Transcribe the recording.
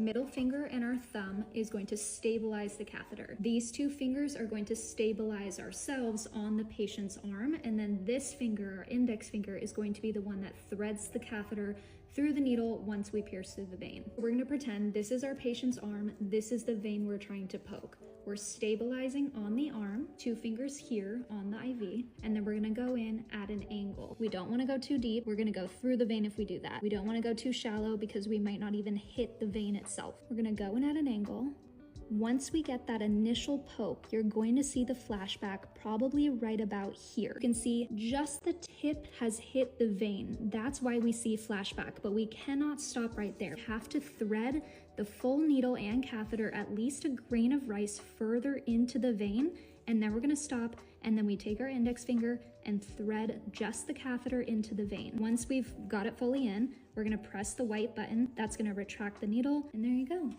middle finger and our thumb is going to stabilize the catheter. These two fingers are going to stabilize ourselves on the patient's arm, and then this finger, our index finger, is going to be the one that threads the catheter through the needle once we pierce through the vein. We're going to pretend this is our patient's arm, this is the vein we're trying to poke. We're stabilizing on the arm, two fingers here on the IV, and then we're gonna go in at an angle. We don't wanna go too deep. We're gonna go through the vein if we do that. We don't wanna go too shallow because we might not even hit the vein itself. We're gonna go in at an angle. Once we get that initial poke, you're going to see the flashback probably right about here. You can see just the tip has hit the vein. That's why we see flashback, but we cannot stop right there. We have to thread the full needle and catheter at least a grain of rice further into the vein, and then we're gonna stop, and then we take our index finger and thread just the catheter into the vein. Once we've got it fully in, we're gonna press the white button. That's gonna retract the needle, and there you go.